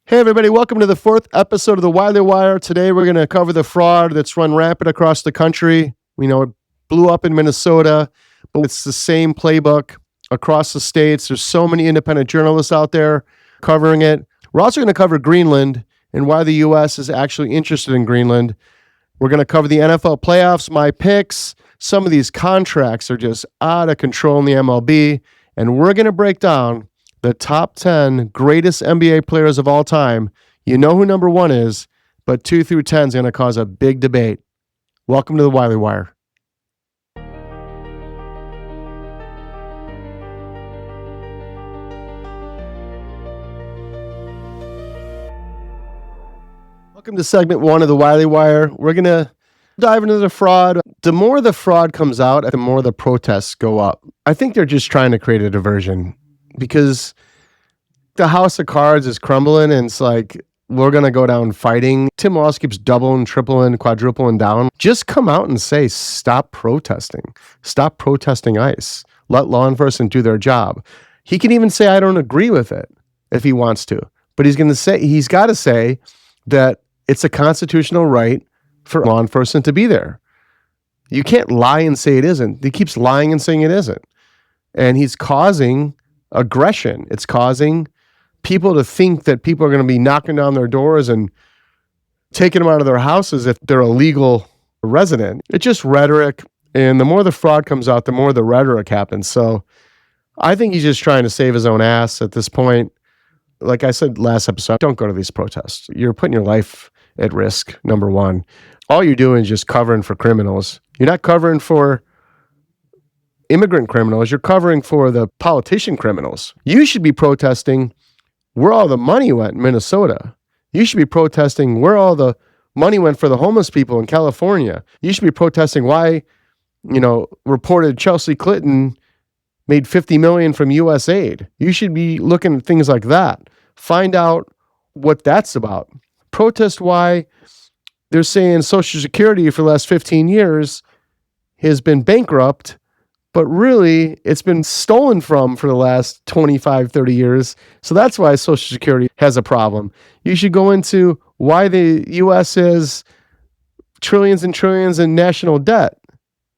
Hey, everybody, welcome to the fourth episode of the Wiley Wire. Today, we're going to cover the fraud that's run rampant across the country. We know it blew up in Minnesota, but it's the same playbook across the states. There's so many independent journalists out there covering it. We're also going to cover Greenland and why the U.S. is actually interested in Greenland. We're going to cover the NFL playoffs, my picks. Some of these contracts are just out of control in the MLB, and we're going to break down the top 10 greatest NBA players of all time. You know who number one is, but 2 through 10 is going to cause a big debate. Welcome to the Wiley Wire. Welcome to segment one of the Wiley Wire. We're going to dive into the fraud. The more the fraud comes out, the more the protests go up. I think they're just trying to create a diversion, because the house of cards is crumbling and it's like, we're going to go down fighting. Tim Walz keeps doubling, tripling, quadrupling down. Just come out and say, stop protesting. Stop protesting ICE. Let law enforcement do their job. He can even say, I don't agree with it if he wants to. But he's got to say that it's a constitutional right for law enforcement to be there. You can't lie and say it isn't. He keeps lying and saying it isn't. And he's causing aggression. It's causing people to think that people are going to be knocking down their doors and taking them out of their houses if they're a legal resident. It's just rhetoric. And the more the fraud comes out, the more the rhetoric happens. So I think he's just trying to save his own ass at this point. Like I said last episode, don't go to these protests. You're putting your life at risk, number one. All you're doing is just covering for criminals. You're not covering for immigrant criminals. You're covering for the politician criminals. You should be protesting where all the money went in Minnesota. You should be protesting where all the money went for the homeless people in California. You should be protesting why, reported Chelsea Clinton made $50 million from U.S. aid. You should be looking at things like that. Find out what that's about. Protest why they're saying Social Security for the last 15 years has been bankrupt, but really it's been stolen from for the last 25, 30 years. So that's why Social Security has a problem. You should go into why the U.S. has trillions and trillions in national debt.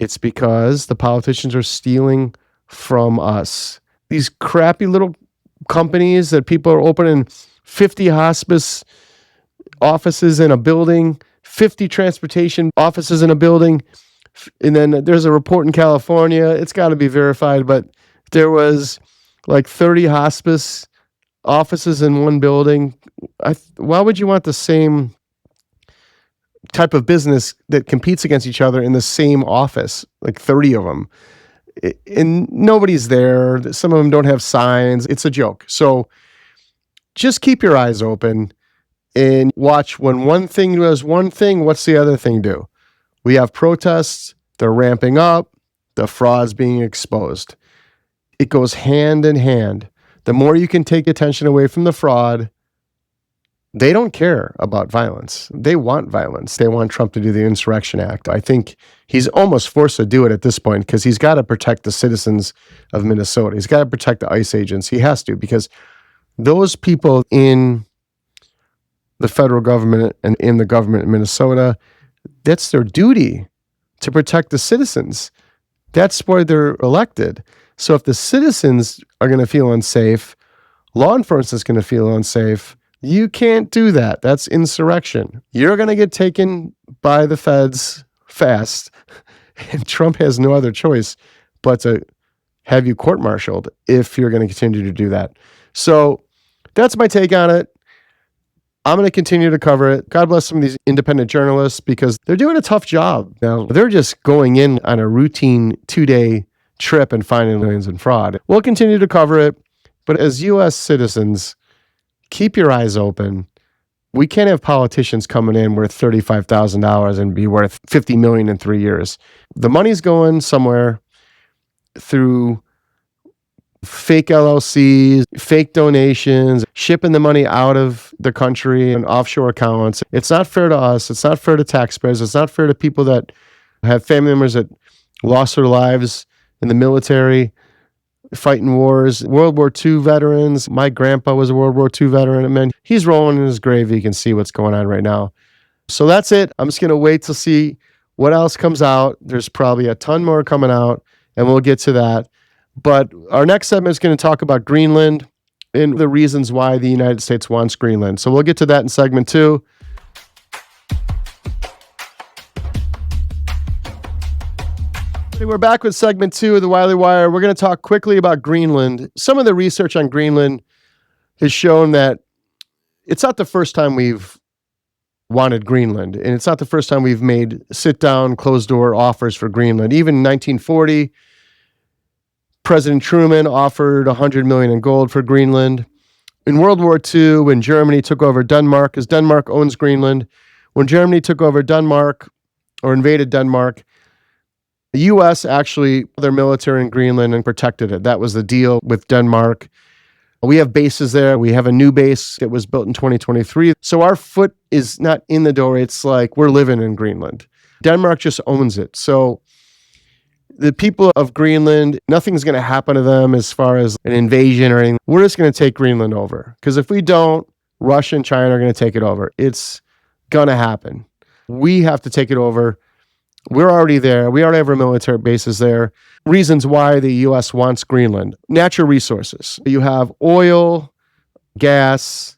It's because the politicians are stealing from us. These crappy little companies that people are opening 50 hospice offices in a building, 50 transportation offices in a building. And then there's a report in California, it's got to be verified, but there was like 30 hospice offices in one building. Why would you want the same type of business that competes against each other in the same office, like 30 of them? And nobody's there. Some of them don't have signs. It's a joke. So just keep your eyes open and watch. When one thing does one thing, what's the other thing do? We have protests, they're ramping up, the fraud's being exposed. It goes hand in hand. The more you can take attention away from the fraud, they don't care about violence. They want violence. They want Trump to do the Insurrection Act. I think he's almost forced to do it at this point because he's got to protect the citizens of Minnesota. He's got to protect the ICE agents. He has to, because those people in the federal government and in the government in Minnesota, that's their duty to protect the citizens. That's why they're elected. So if the citizens are going to feel unsafe, law enforcement is going to feel unsafe. You can't do that. That's insurrection. You're going to get taken by the feds fast, and Trump has no other choice but to have you court-martialed if you're going to continue to do that. So that's my take on it. I'm going to continue to cover it. God bless some of these independent journalists, because they're doing a tough job. Now, they're just going in on a routine 2-day trip and finding millions in fraud. We'll continue to cover it, but as U.S. citizens, keep your eyes open. We can't have politicians coming in worth $35,000 and be worth $50 million in 3 years. The money's going somewhere through fake LLCs, fake donations, shipping the money out of the country and offshore accounts. It's not fair to us. It's not fair to taxpayers. It's not fair to people that have family members that lost their lives in the military. fighting wars, World War II veterans. My grandpa was a World War II veteran. I mean, he's rolling in his grave. You can see what's going on right now. So that's it. I'm just going to wait to see what else comes out. There's probably a ton more coming out, and we'll get to that. But our next segment is going to talk about Greenland and the reasons why the United States wants Greenland. So we'll get to that in segment 2. We're back with segment 2 of the Wiley Wire. We're going to talk quickly about Greenland. Some of the research on Greenland has shown that it's not the first time we've wanted Greenland, and it's not the first time we've made sit-down, closed-door offers for Greenland. Even in 1940, President Truman offered $100 million in gold for Greenland. In World War II, when Germany took over Denmark, because Denmark owns Greenland, when Germany took over Denmark or invaded Denmark, the U.S. actually put their military in Greenland and protected it. That was the deal with Denmark. We have bases there. We have a new base that was built in 2023. So our foot is not in the door. It's like we're living in Greenland. Denmark just owns it. So the people of Greenland, nothing's going to happen to them as far as an invasion or anything. We're just going to take Greenland over. Because if we don't, Russia and China are going to take it over. It's going to happen. We have to take it over. We're already there. We already have our military bases there. Reasons why the U.S. wants Greenland. Natural resources. You have oil, gas,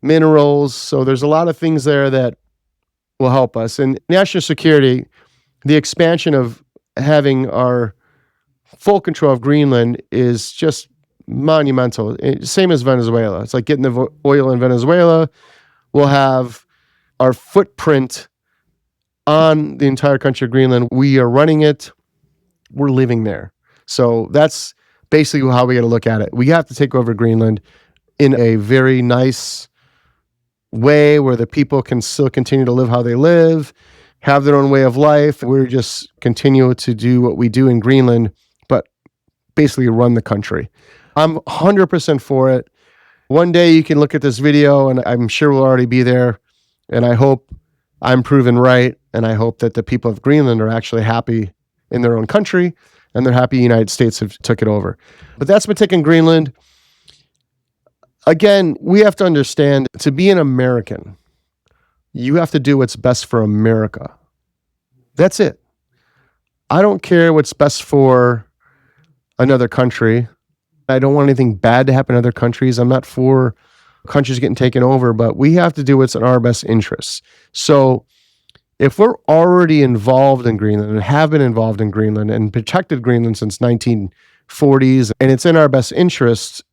minerals. So there's a lot of things there that will help us. And national security, the expansion of having our full control of Greenland is just monumental. Same as Venezuela. It's like getting the oil in Venezuela. We'll have our footprint on the entire country of Greenland. We are running it. We're living there. So that's basically how we got to look at it. We have to take over Greenland in a very nice way where the people can still continue to live how they live, have their own way of life. We're just continue to do what we do in Greenland, but basically run the country. I'm 100% for it. One day you can look at this video and I'm sure we'll already be there. And I hope I'm proven right. And I hope that the people of Greenland are actually happy in their own country and they're happy the United States have took it over. But that's my take on Greenland. Again, we have to understand, to be an American, you have to do what's best for America. That's it. I don't care what's best for another country. I don't want anything bad to happen in other countries. I'm not for countries getting taken over, but we have to do what's in our best interests. So if we're already involved in Greenland and have been involved in Greenland and protected Greenland since 1940s, and it's in our best interests,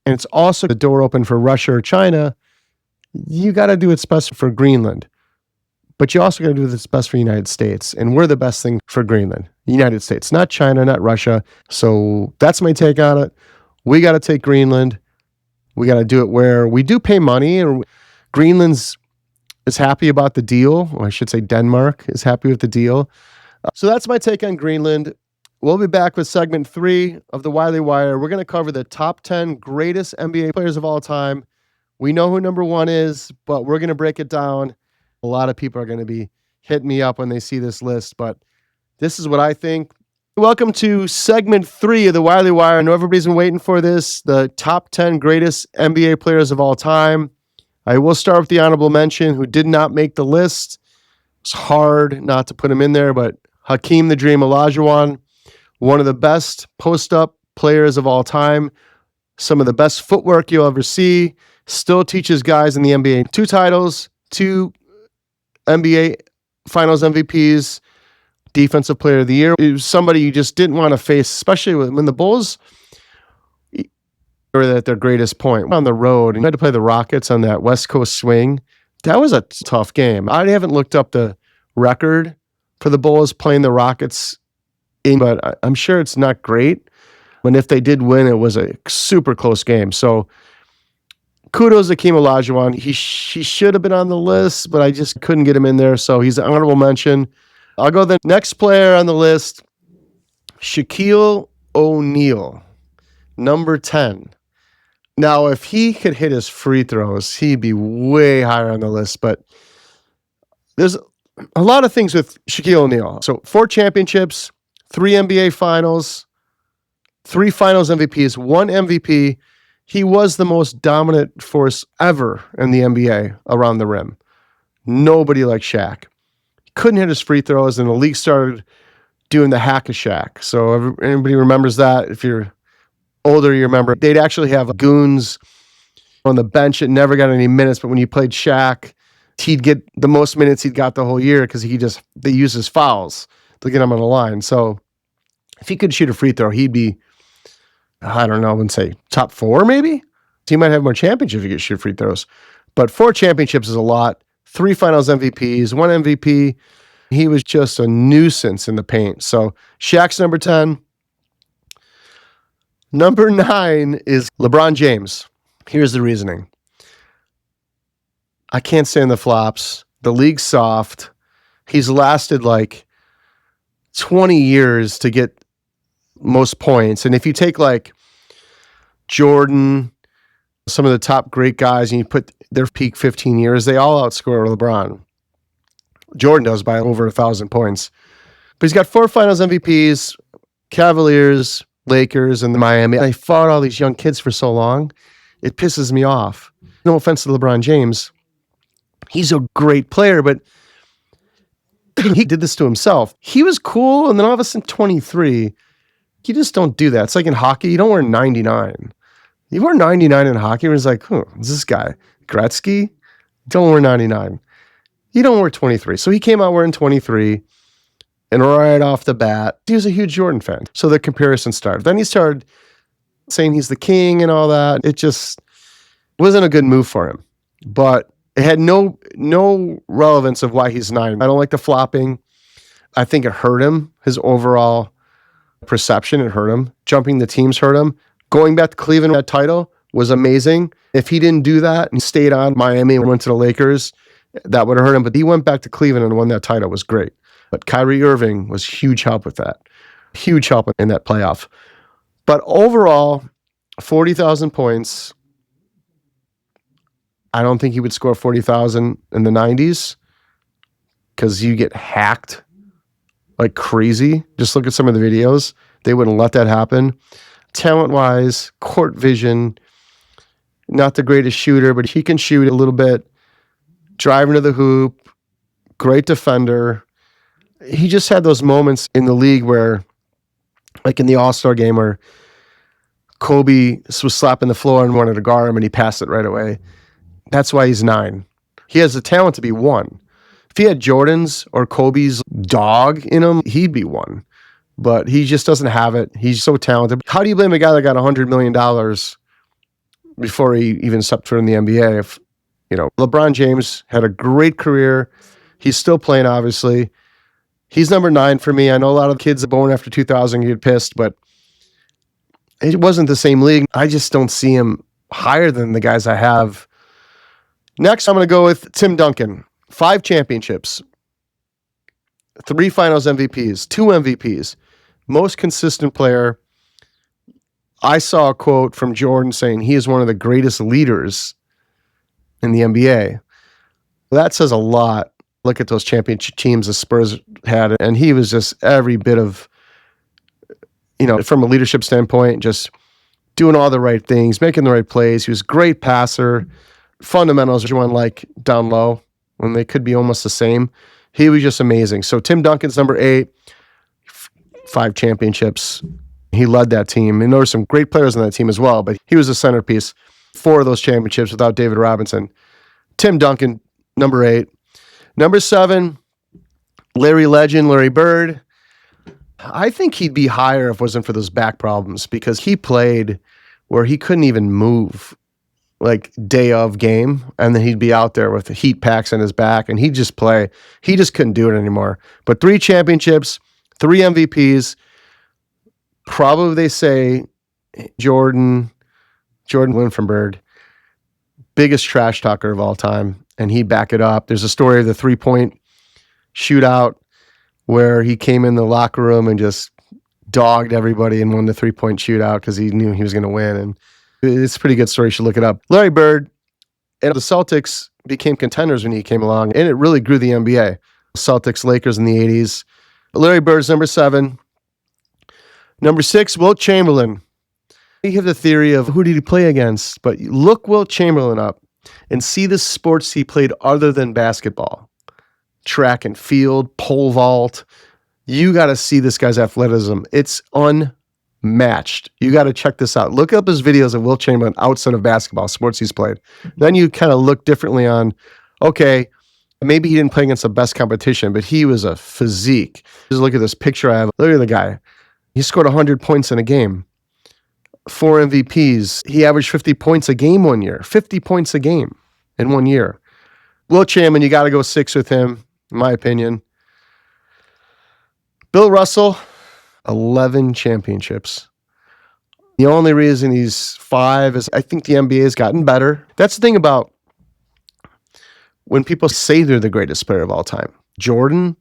and it's also the door open for Russia or China, you got to do what's best for Greenland. But you also got to do what's best for the United States. And we're the best thing for Greenland, the United States, not China, not Russia. So that's my take on it. We got to take Greenland. We got to do it where we do pay money. And Greenland's is happy about the deal, or I should say Denmark is happy with the deal. So that's my take on Greenland. We'll be back with segment 3 of the Wiley Wire. We're going to cover the top 10 greatest NBA players of all time. We know who number 1 is, but we're going to break it down. A lot of people are going to be hitting me up when they see this list, but this is what I think. Welcome to segment 3 of the Wiley Wire. I know everybody's been waiting for this, the top 10 greatest NBA players of all time. I will start with the honorable mention who did not make the list. It's hard not to put him in there, but Hakeem the Dream Olajuwon, one of the best post-up players of all time, some of the best footwork you'll ever see, still teaches guys in the NBA 2 titles, 2 NBA Finals MVPs, Defensive Player of the Year. It was somebody you just didn't want to face, especially when the Bulls were at their greatest point on the road and you had to play the Rockets on that West Coast swing. That was a tough game. I haven't looked up the record for the Bulls playing the Rockets, but I'm sure it's not great. And if they did win, it was a super close game. So kudos to Hakeem Olajuwon. He should have been on the list, but I just couldn't get him in there. So he's an honorable mention. I'll go the next player on the list, Shaquille O'Neal, number 10. Now, if he could hit his free throws, he'd be way higher on the list. But there's a lot of things with Shaquille O'Neal. So 4 championships, 3 NBA finals, 3 finals MVPs, 1 MVP. He was the most dominant force ever in the NBA around the rim. Nobody like Shaq. He couldn't hit his free throws, and the league started doing the hack of Shaq. So anybody remembers that? If you're older, you remember. They'd actually have goons on the bench that never got any minutes, but when you played Shaq, he'd get the most minutes he'd got the whole year because they used his fouls to get him on the line. So if he could shoot a free throw, he'd be, I don't know, I wouldn't say top 4 maybe. He might have more championships if he could shoot free throws. But 4 championships is a lot. 3 finals MVPs, 1 MVP. He was just a nuisance in the paint. So Shaq's number 10. Number 9 is LeBron James. Here's the reasoning. I can't stand the flops. The league's soft. He's lasted like 20 years to get most points. And if you take like Jordan, some of the top great guys, and you put their peak 15 years, they all outscore LeBron. Jordan does by over 1,000 points. But he's got 4 finals MVPs, Cavaliers, Lakers, and Miami. They fought all these young kids for so long. It pisses me off. No offense to LeBron James. He's a great player, but he did this to himself. He was cool, and then all of a sudden, 23, you just don't do that. It's like in hockey, you don't wear 99. You wear 99 in hockey, and it's like, who is this guy? Gretzky? Don't wear 99. You don't wear 23. So he came out wearing 23, and right off the bat, he was a huge Jordan fan. So the comparison started. Then he started saying he's the king and all that. It just wasn't a good move for him. But it had no relevance of why he's 9. I don't like the flopping. I think it hurt him, his overall perception. It hurt him. Jumping the teams hurt him. Going back to Cleveland, that title was amazing. If he didn't do that and stayed on Miami and went to the Lakers, that would have hurt him. But he went back to Cleveland and won that title. It was great. But Kyrie Irving was huge help with that. Huge help in that playoff. But overall, 40,000 points. I don't think he would score 40,000 in the 90s because you get hacked like crazy. Just look at some of the videos. They wouldn't let that happen. Talent-wise, court vision, not the greatest shooter, but he can shoot a little bit. Driving to the hoop, great defender. He just had those moments in the league where, like in the All-Star game where Kobe was slapping the floor and wanted to guard him and he passed it right away. That's why he's 9. He has the talent to be 1. If he had Jordan's or Kobe's dog in him, he'd be 1. But he just doesn't have it. He's so talented. How do you blame a guy that got $100 million before he even stepped foot in the NBA? If, LeBron James had a great career. He's still playing, obviously. He's number 9 for me. I know a lot of kids born after 2000 get pissed, but it wasn't the same league. I just don't see him higher than the guys I have. Next, I'm going to go with Tim Duncan. 5 championships, 3 finals MVPs, 2 MVPs, most consistent player. I saw a quote from Jordan saying he is one of the greatest leaders in the NBA. That says a lot. Look at those championship teams the Spurs had, and he was just every bit of, from a leadership standpoint, just doing all the right things, making the right plays. He was a great passer. Fundamentals, you want like down low when they could be almost the same. He was just amazing. So Tim Duncan's number 8, 5 championships. He led that team. And there were some great players on that team as well, but he was a centerpiece. 4 of those championships without David Robinson. Tim Duncan, number 8. Number 7, Larry Legend, Larry Bird. I think he'd be higher if it wasn't for those back problems because he played where he couldn't even move like day of game, and then he'd be out there with the heat packs on his back, and he'd just play. He just couldn't do it anymore. But 3 championships, 3 MVPs. Probably they say Jordan Winfenberg, biggest trash talker of all time, and he'd back it up. There's a story of the 3-point shootout where he came in the locker room and just dogged everybody and won the 3-point shootout because he knew he was going to win. And it's a pretty good story. You should look it up. Larry Bird and the Celtics became contenders when he came along, and it really grew the NBA. Celtics, Lakers in the 80s. Larry Bird's number 7. Number 6, Wilt Chamberlain. You have the theory of who did he play against, but look Wilt Chamberlain up and see the sports he played other than basketball. Track and field, pole vault. You got to see this guy's athleticism. It's unmatched. You got to check this out. Look up his videos of Wilt Chamberlain outside of basketball, sports he's played. Then you kind of look differently on, okay, maybe he didn't play against the best competition, but he was a physique. Just look at this picture I have. Look at the guy. He scored 100 points in a game. 4 MVPs. He averaged 50 points a game one year. 50 points a game in 1 year. Wilt Chamberlain, you got to go 6 with him, in my opinion. Bill Russell, 11 championships. The only reason he's 5 is I think the NBA has gotten better. That's the thing about when people say they're the greatest player of all time. Jordan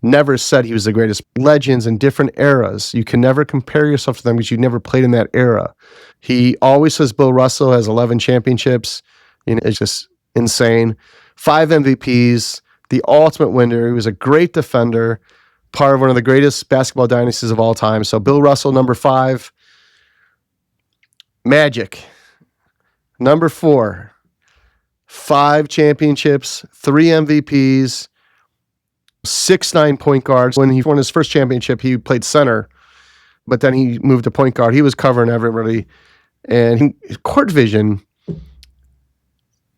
never said he was the greatest. Legends in different eras. You can never compare yourself to them because you never played in that era. He always says Bill Russell has 11 championships. It's just insane. 5 MVPs, the ultimate winner. He was a great defender, part of one of the greatest basketball dynasties of all time. So Bill Russell, number 5. Magic, number 4. 5 championships, 3 MVPs, 6'9" point guards. When he won his first championship, he played center, but then he moved to point guard. He was covering everybody. And his court vision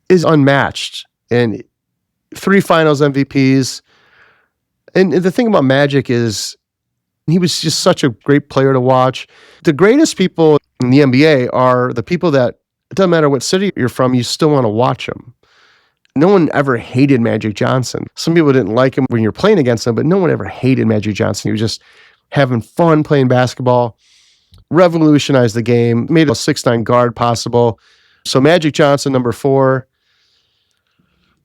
is unmatched. And 3 finals MVPs. And the thing about Magic is he was just such a great player to watch. The greatest people in the NBA are the people that, it doesn't matter what city you're from, you still want to watch them. No one ever hated Magic Johnson. Some people didn't like him when you're playing against him, but no one ever hated Magic Johnson. He was just having fun playing basketball, revolutionized the game, made a 6'9" guard possible. So Magic Johnson, number 4.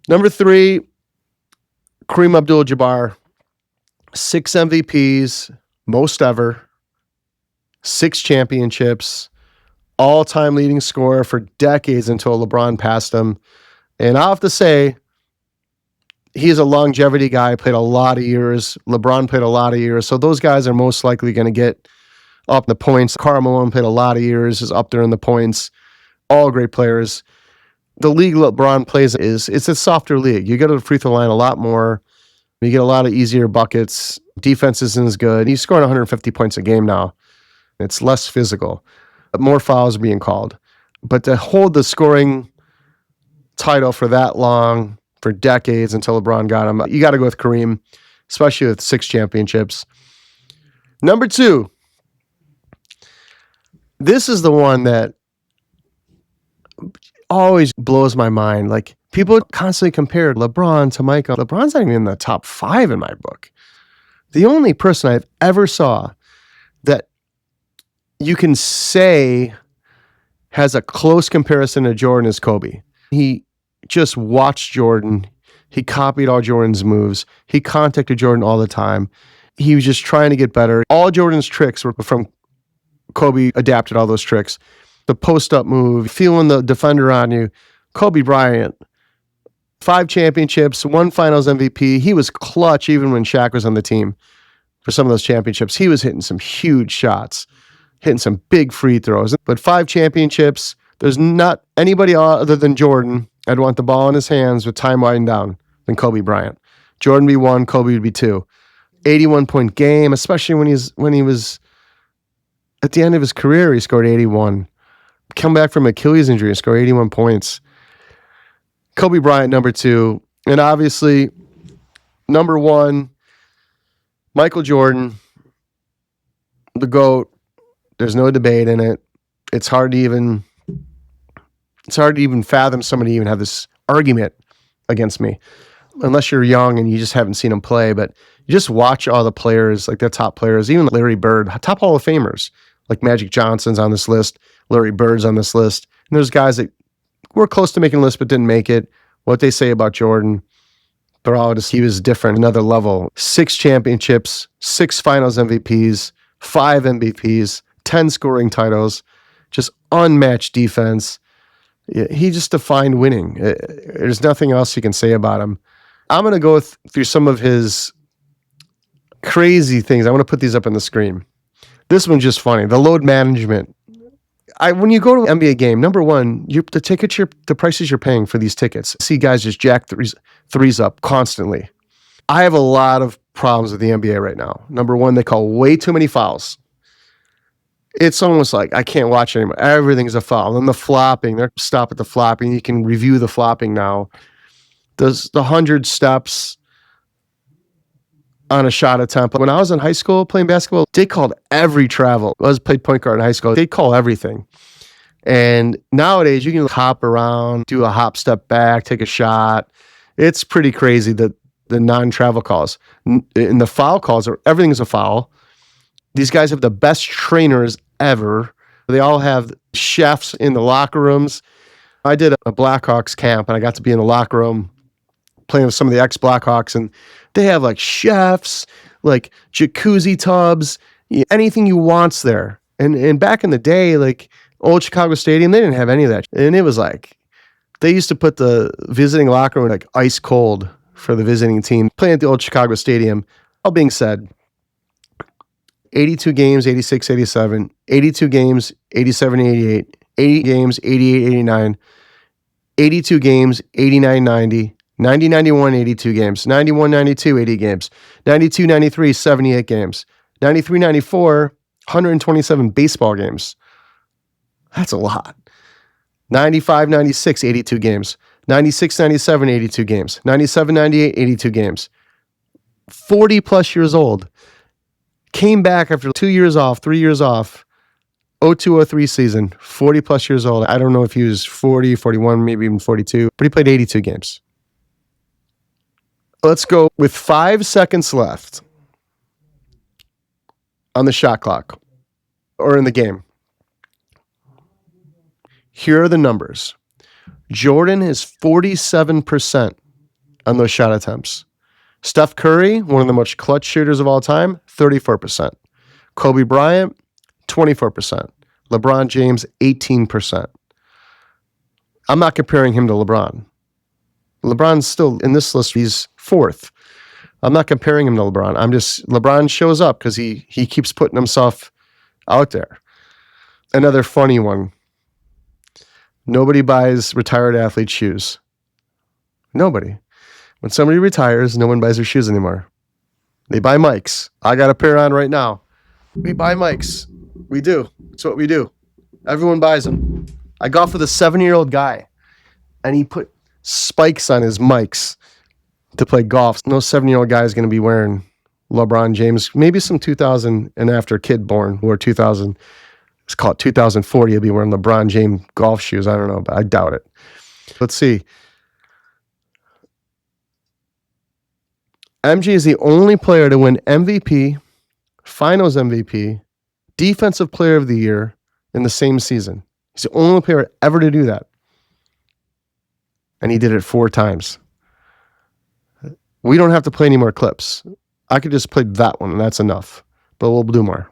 Number 3, Kareem Abdul-Jabbar. 6 MVPs, most ever. 6 championships. All-time leading scorer for decades until LeBron passed him. And I'll have to say, he's a longevity guy, played a lot of years. LeBron played a lot of years. So those guys are most likely going to get up in the points. Karl Malone played a lot of years, is up there in the points. All great players. The league LeBron plays it's a softer league. You go to the free throw line a lot more. You get a lot of easier buckets. Defense isn't as good. He's scoring 150 points a game now. It's less physical. More fouls are being called. But to hold the scoring title for that long, for decades until LeBron got him, you got to go with Kareem, especially with 6 championships. Number 2, this is the one that always blows my mind. Like, people constantly compare LeBron to Michael. LeBron's not even in the top 5 in my book. The only person I've ever saw that you can say has a close comparison to Jordan is Kobe. He just watched Jordan. He copied all Jordan's moves. He contacted Jordan all the time. He was just trying to get better. All Jordan's tricks were from Kobe, adapted all those tricks. The post-up move, feeling the defender on you. Kobe Bryant, 5 championships, 1 finals MVP. He was clutch even when Shaq was on the team for some of those championships. He was hitting some huge shots, hitting some big free throws. But 5 championships, there's not anybody other than Jordan I'd want the ball in his hands with time winding down than Kobe Bryant. Jordan would be 1, Kobe would be 2. 81-point game, especially when he was at the end of his career, he scored 81. Come back from Achilles injury and score 81 points. Kobe Bryant, number 2. And obviously, number 1, Michael Jordan, the GOAT. There's no debate in it. It's hard to even fathom somebody even have this argument against me, unless you're young and you just haven't seen him play. But you just watch all the players, like the top players, even Larry Bird, top Hall of Famers, like Magic Johnson's on this list, Larry Bird's on this list. And there's guys that were close to making the list but didn't make it. What they say about Jordan, they're all just, he was different, another level. 6 championships, 6 finals MVPs, 5 MVPs, 10 scoring titles, just unmatched defense. He just defined winning. There's nothing else you can say about him. I'm going to go through some of his crazy things. I want to put these up on the screen. This one's just funny. The load management. When you go to an NBA game, number one, the prices you're paying for these tickets. See guys just jack threes up constantly. I have a lot of problems with the NBA right now. Number one, they call way too many fouls. It's almost like I can't watch anymore. Everything's a foul. And the flopping, they're stop at the flopping. You can review the flopping now. The 100 steps on a shot attempt. When I was in high school playing basketball, they called every travel. I played point guard in high school. They call everything. And nowadays, you can hop around, do a hop step back, take a shot. It's pretty crazy that the non-travel calls. And the foul calls, everything's a foul. These guys have the best trainers ever. They all have chefs in the locker rooms. I did a Blackhawks camp, and I got to be in the locker room playing with some of the ex-Blackhawks, and they have like chefs, like jacuzzi tubs, anything you want's there. And back in the day, like old Chicago Stadium, they didn't have any of that. And it was like, they used to put the visiting locker room like ice cold for the visiting team, playing at the old Chicago Stadium. All being said, 82 games, 86, 87, 82 games, 87, 88, 80 games, 88, 89, 82 games, 89, 90, 90, 91, 82 games, 91, 92, 80 games, 92, 93, 78 games, 93, 94, 127 baseball games. That's a lot. 95, 96, 82 games, 96, 97, 82 games, 97, 98, 82 games. 40 plus years old. Came back after 2 years off, 3 years off, 02-03 season, 40 plus years old. I don't know if he was 40, 41, maybe even 42, but he played 82 games. Let's go with 5 seconds left on the shot clock or in the game. Here are the numbers. Jordan is 47% on those shot attempts. Steph Curry, one of the most clutch shooters of all time, 34%. Kobe Bryant, 24%. LeBron James, 18%. I'm not comparing him to LeBron. LeBron's still in this list, he's fourth. I'm not comparing him to LeBron. LeBron shows up because he keeps putting himself out there. Another funny one. Nobody buys retired athlete shoes. Nobody. When somebody retires, no one buys their shoes anymore. They buy mics. I got a pair on right now. We buy mics. We do. It's what we do. Everyone buys them. I golfed with a 7-year-old guy, and he put spikes on his mics to play golf. No 7-year-old guy is going to be wearing LeBron James. Maybe some 2000 and after kid born who are 2000. Let's call it 2040. He'll be wearing LeBron James golf shoes. I don't know, but I doubt it. Let's see. MJ is the only player to win MVP, Finals MVP, Defensive Player of the Year in the same season. He's the only player ever to do that. And he did it 4 times. We don't have to play any more clips. I could just play that one, and that's enough. But we'll do more.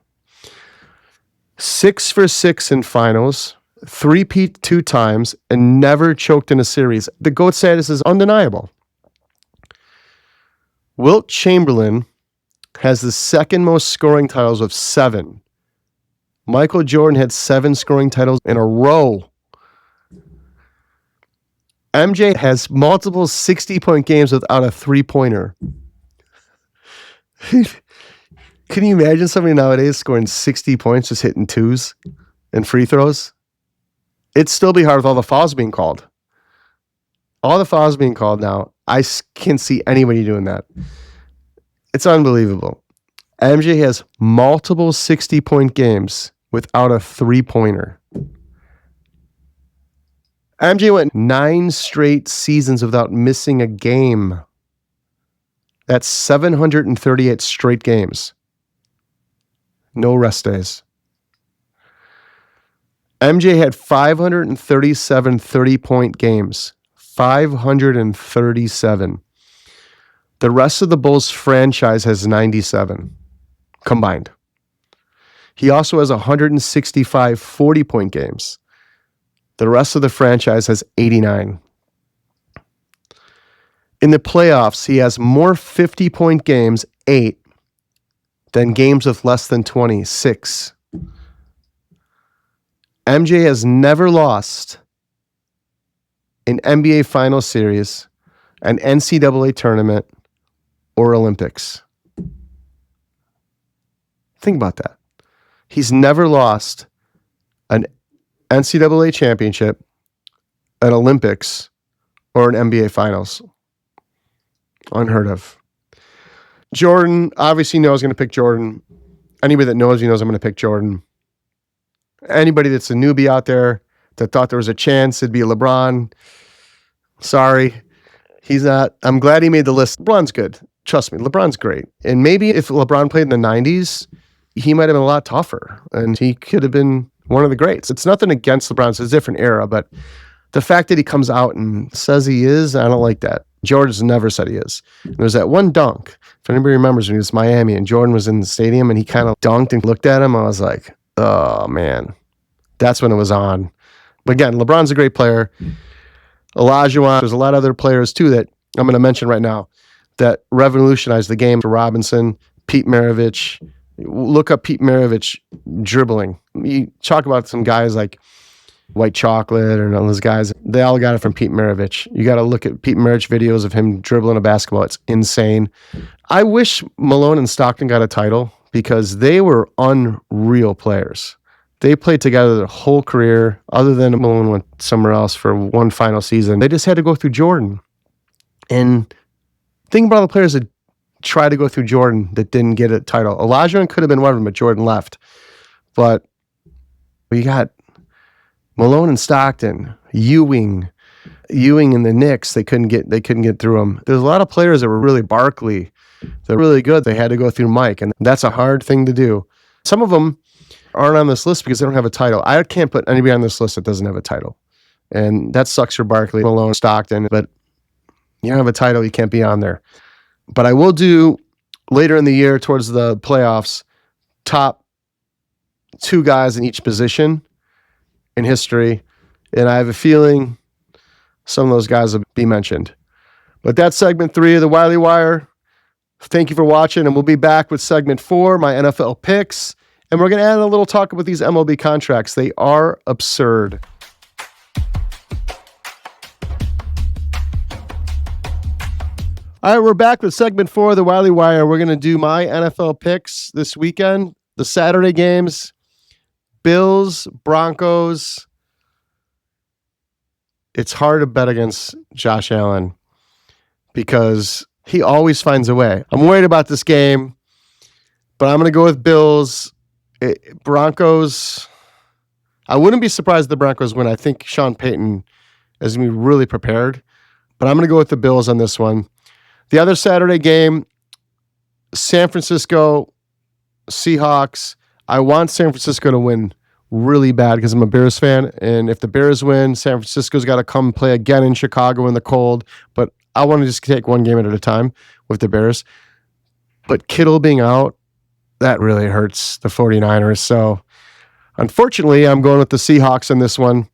6 for 6 in finals, 3-peat 2 times, and never choked in a series. The GOAT status is undeniable. Wilt Chamberlain has the second most scoring titles with 7. Michael Jordan had 7 scoring titles in a row. MJ has multiple 60-point games without a three-pointer. Can you imagine somebody nowadays scoring 60 points just hitting 2s and free throws? It'd still be hard with all the fouls being called. All the fouls being called now, I can't see anybody doing that. It's unbelievable. MJ has multiple 60-point games without a three-pointer. MJ went 9 straight seasons without missing a game. That's 738 straight games. No rest days. MJ had 537 30-point games. 537. The rest of the Bulls franchise has 97 combined. He also has 165 40-point games. The rest of the franchise has 89. In the playoffs, he has more 50-point games, 8, Then games with less than 26. MJ has never lost an NBA Finals Series, an NCAA tournament, or Olympics. Think about that. He's never lost an NCAA championship, an Olympics, or an NBA Finals. Unheard of. Jordan, obviously knows I'm going to pick Jordan. Anybody that knows me knows I'm going to pick Jordan. Anybody that's a newbie out there that thought there was a chance it'd be LeBron, sorry, he's not. I'm glad he made the list. LeBron's good. Trust me, LeBron's great. And maybe if LeBron played in the 90s, he might have been a lot tougher, and he could have been one of the greats. It's nothing against LeBron. It's a different era, but the fact that he comes out and says he is, I don't like that. Jordan's never said he is. And there's that one dunk. If anybody remembers when he was in Miami and Jordan was in the stadium and he kind of dunked and looked at him, I was like, oh, man. That's when it was on. But again, LeBron's a great player. Olajuwon, there's a lot of other players too that I'm going to mention right now that revolutionized the game. Robinson, Pete Maravich. Look up Pete Maravich dribbling. You talk about some guys like White Chocolate and all those guys. They all got it from Pete Maravich. You got to look at Pete Maravich videos of him dribbling a basketball. It's insane. I wish Malone and Stockton got a title because they were unreal players. They played together their whole career, other than Malone went somewhere else for one final season. They just had to go through Jordan. And think about all the players that tried to go through Jordan that didn't get a title. Olajuwon could have been one of them, but Jordan left. But we got Malone and Stockton, Ewing and the Knicks. They couldn't get through them. There's a lot of players that were really Barkley. They're really good. They had to go through Mike, and that's a hard thing to do. Some of them aren't on this list because they don't have a title. I can't put anybody on this list that doesn't have a title. And that sucks for Barkley, Malone, Stockton, but you don't have a title, you can't be on there. But I will do later in the year towards the playoffs, top 2 guys in each position in history. And I have a feeling some of those guys will be mentioned. But that's segment 3 of the Wiley Wire. Thank you for watching, and we'll be back with segment 4, my NFL picks. And we're going to add a little talk about these MLB contracts. They are absurd. All right, we're back with segment 4 of the Wiley Wire. We're going to do my NFL picks this weekend. The Saturday games, Bills, Broncos. It's hard to bet against Josh Allen because he always finds a way. I'm worried about this game, but I'm going to go with Bills. Broncos, I wouldn't be surprised if the Broncos win. I think Sean Payton is going to be really prepared, but I'm going to go with the Bills on this one. The other Saturday game, San Francisco Seahawks. I want San Francisco to win really bad because I'm a Bears fan, and if the Bears win, San Francisco's got to come play again in Chicago in the cold, but I want to just take one game at a time with the Bears. But Kittle being out, that really hurts the 49ers. So, unfortunately, I'm going with the Seahawks in this one.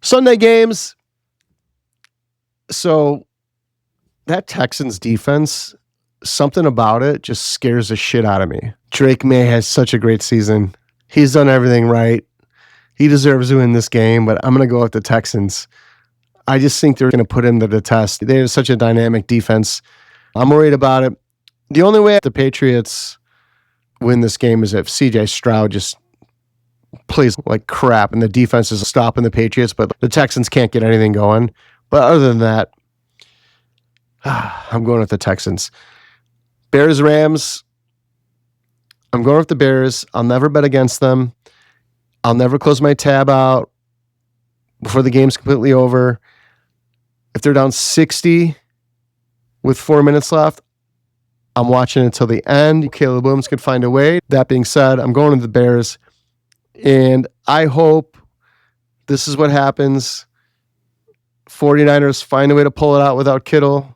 Sunday games. So, that Texans defense, something about it just scares the shit out of me. Drake May has such a great season. He's done everything right. He deserves to win this game, but I'm going to go with the Texans. I just think they're going to put him to the test. They have such a dynamic defense. I'm worried about it. The only way the Patriots win this game is if CJ Stroud just plays like crap and the defense is stopping the Patriots, but the Texans can't get anything going. But other than that, I'm going with the Texans. Bears, Rams. I'm going with the Bears. I'll never bet against them. I'll never close my tab out before the game's completely over. If they're down 60 with 4 minutes left, I'm watching it until the end. Caleb Williams could find a way. That being said, I'm going to the Bears. And I hope this is what happens. 49ers find a way to pull it out without Kittle.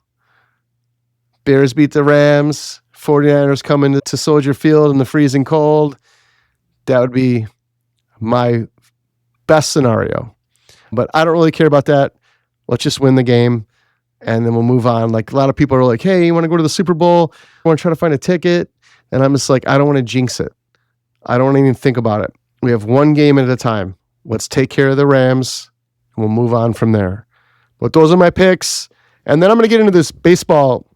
Bears beat the Rams. 49ers come into Soldier Field in the freezing cold. That would be my best scenario. But I don't really care about that. Let's just win the game, and then we'll move on. Like, a lot of people are like, hey, you want to go to the Super Bowl? I want to try to find a ticket. And I'm just like, I don't want to jinx it. I don't even think about it. We have one game at a time. Let's take care of the Rams, and we'll move on from there. But those are my picks. And then I'm going to get into this baseball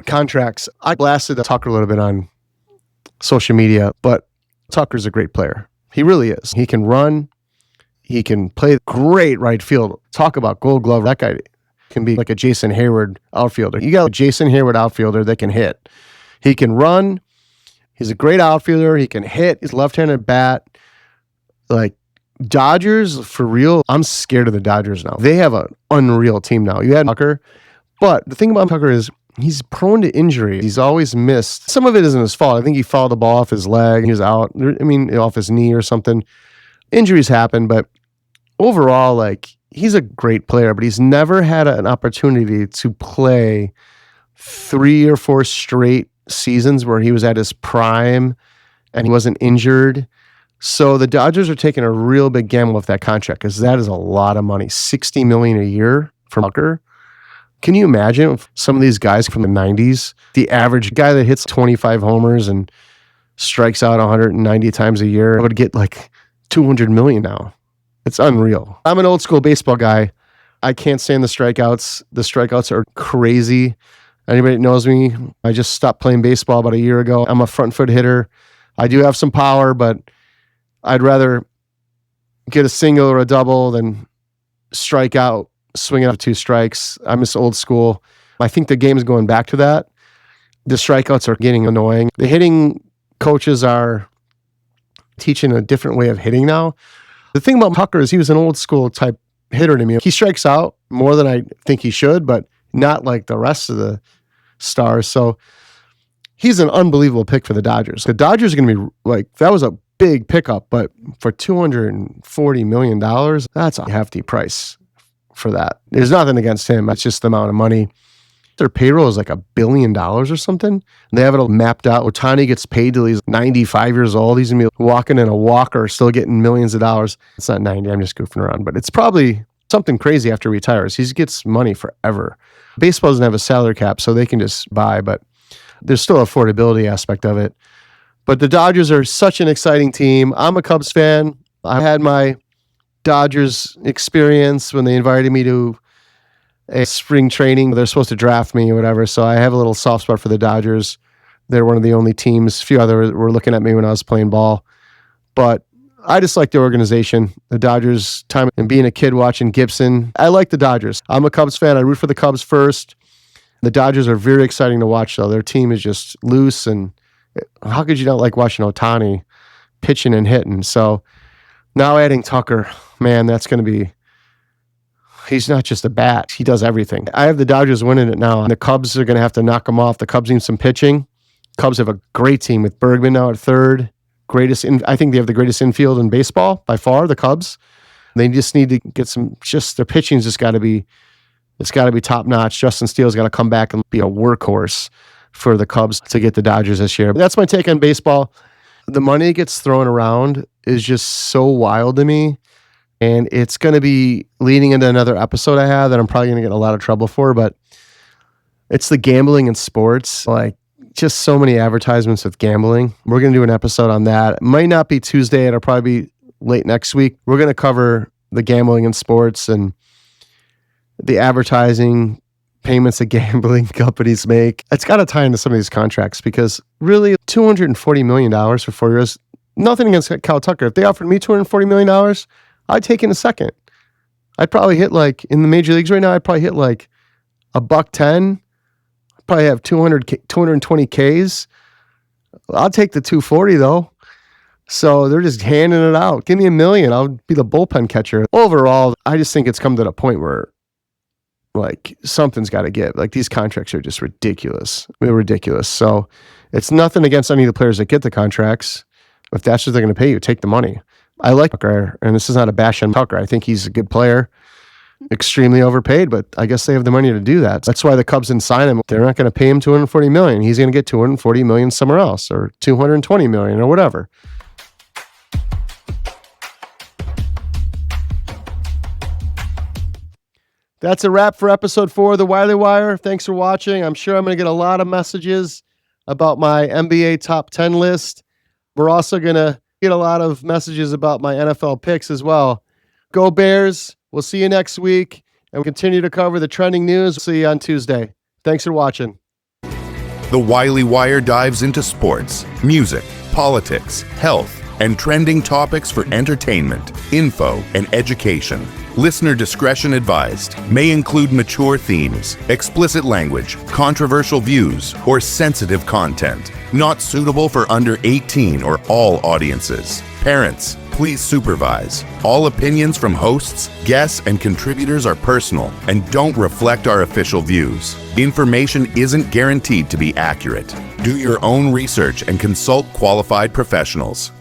contracts. I blasted Tucker a little bit on social media, but Tucker's a great player. He really is. He can run. He can play great right field. Talk about Gold Glove. That guy can be like a Jason Hayward outfielder. You got a Jason Hayward outfielder that can hit. He can run. He's a great outfielder. He can hit. He's left-handed bat. Like, Dodgers, for real, I'm scared of the Dodgers now. They have an unreal team now. You had Tucker, but the thing about Tucker is he's prone to injury. He's always missed. Some of it isn't his fault. I think he fouled the ball off his leg. He was out, off his knee or something. Injuries happen, but overall, like, he's a great player, but he's never had an opportunity to play 3 or 4 straight seasons where he was at his prime and he wasn't injured. So the Dodgers are taking a real big gamble with that contract because that is a lot of money. $60 million a year for Tucker. Can you imagine if some of these guys from the 90s, the average guy that hits 25 homers and strikes out 190 times a year would get like $200 million now? It's unreal. I'm an old school baseball guy. I can't stand the strikeouts. The strikeouts are crazy. Anybody that knows me, I just stopped playing baseball about a year ago. I'm a front foot hitter. I do have some power, but I'd rather get a single or a double than strike out, swing out 2 strikes. I'm just old school. I think the game's going back to that. The strikeouts are getting annoying. The hitting coaches are teaching a different way of hitting now. The thing about Tucker is he was an old school type hitter to me. He strikes out more than I think he should, but not like the rest of the stars. So he's an unbelievable pick for the Dodgers. The Dodgers are going to be like, that was a big pickup, but for $240 million, that's a hefty price for that. There's nothing against him. It's just the amount of money. Their payroll is like $1 billion or something. And they have it all mapped out. Ohtani gets paid till he's 95 years old. He's going to be walking in a walker, still getting millions of dollars. It's not 90. I'm just goofing around, but it's probably something crazy after he retires. He gets money forever. Baseball doesn't have a salary cap, so they can just buy, but there's still an affordability aspect of it. But the Dodgers are such an exciting team. I'm a Cubs fan. I had my Dodgers experience when they invited me to a spring training. They're supposed to draft me or whatever, so I have a little soft spot for the Dodgers. They're one of the only teams. A few others were looking at me when I was playing ball. But I just like the organization. The Dodgers, time and being a kid watching Gibson. I like the Dodgers. I'm a Cubs fan. I root for the Cubs first. The Dodgers are very exciting to watch, though. Their team is just loose, and how could you not like watching Ohtani pitching and hitting? So now adding Tucker, man, that's going to be, he's not just a bat. He does everything. I have the Dodgers winning it now. And the Cubs are going to have to knock them off. The Cubs need some pitching. Cubs have a great team with Bergman now at third. I think they have the greatest infield in baseball by far, the Cubs. They just need to get their pitching's just got to be, it's got to be top notch. Justin Steele's got to come back and be a workhorse for the Cubs to get the Dodgers this year. But that's my take on baseball. The money that gets thrown around is just so wild to me. And it's going to be leading into another episode I have that I'm probably going to get in a lot of trouble for, but it's the gambling in sports. Like, just so many advertisements with gambling. We're going to do an episode on that. It might not be Tuesday. It'll probably be late next week. We're going to cover the gambling in sports and the advertising payments that gambling companies make. It's got to tie into some of these contracts because really $240 million for 4 years, nothing against Cal Tucker. If they offered me $240 million, I'd take it in a second. I'd probably hit like, in the major leagues right now, I'd probably hit like $110. Probably have 220 Ks. I'll take the 240 though. So they're just handing it out. Give me $1 million. I'll be the bullpen catcher. Overall, I just think it's come to the point where like something's got to give. Like these contracts are just ridiculous. They're ridiculous. So it's nothing against any of the players that get the contracts. If that's what they're going to pay you, take the money. I like Tucker, and this is not a bash on Tucker. I think he's a good player. Extremely overpaid, but I guess they have the money to do that. That's why the Cubs didn't sign him. They're not going to pay him $240 million. He's going to get $240 million somewhere else, or $220 million, or whatever. That's a wrap for episode 4 of the Wiley Wire. Thanks for watching. I'm sure I'm going to get a lot of messages about my NBA top 10 list. We're also going to get a lot of messages about my NFL picks as well. Go Bears. We'll see you next week, and we'll continue to cover the trending news. See you on Tuesday. Thanks for watching. The Wiley Wire dives into sports, music, politics, health, and trending topics for entertainment, info, and education. Listener discretion advised. May include mature themes, explicit language, controversial views, or sensitive content. Not suitable for under 18 or all audiences. Parents, please supervise. All opinions from hosts, guests, and contributors are personal and don't reflect our official views. Information isn't guaranteed to be accurate. Do your own research and consult qualified professionals.